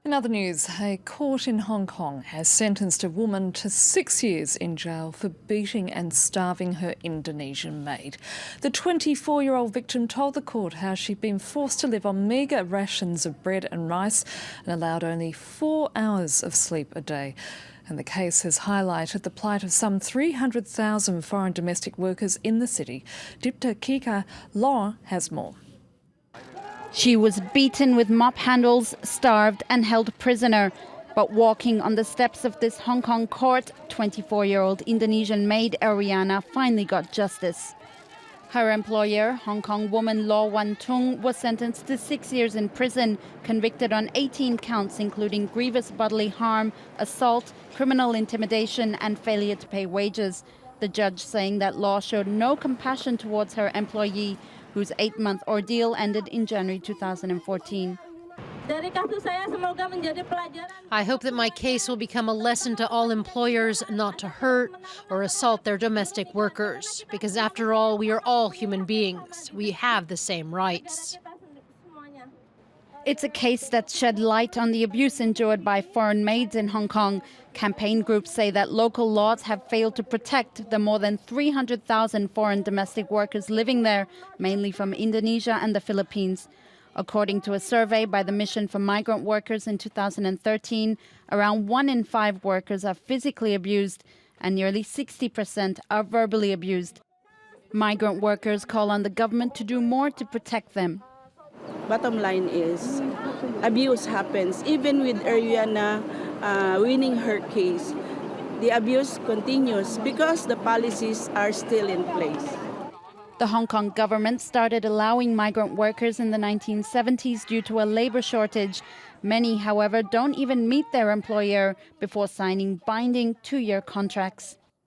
In other news, a court in Hong Kong has sentenced a woman to 6 years in jail for beating and starving her Indonesian maid. The 24-year-old victim told the court how she'd been forced to live on meagre rations of bread and rice and allowed only 4 hours of sleep a day. And the case has highlighted the plight of some 300,000 foreign domestic workers in the city. Dipta Kika Law has more. She was beaten with mop handles, starved and held prisoner. But walking on the steps of this Hong Kong court, 24-year-old Indonesian maid Ariana finally got justice. Her employer, Hong Kong woman Law Wan Tung, was sentenced to 6 years in prison, convicted on 18 counts including grievous bodily harm, assault, criminal intimidation and failure to pay wages. The judge saying that Law showed no compassion towards her employee, whose 8-month ordeal ended in January 2014. I hope that my case will become a lesson to all employers not to hurt or assault their domestic workers, because after all, we are all human beings. We have the same rights. It's a case that shed light on the abuse endured by foreign maids in Hong Kong. Campaign groups say that local laws have failed to protect the more than 300,000 foreign domestic workers living there, mainly from Indonesia and the Philippines. According to a survey by the Mission for Migrant Workers in 2013, around 1 in 5 workers are physically abused and nearly 60% are verbally abused. Migrant workers call on the government to do more to protect them. Bottom line is, abuse happens. Even with Ariana winning her case, the abuse continues because the policies are still in place. The Hong Kong government started allowing migrant workers in the 1970s due to a labor shortage. Many, however, don't even meet their employer before signing binding 2-year contracts.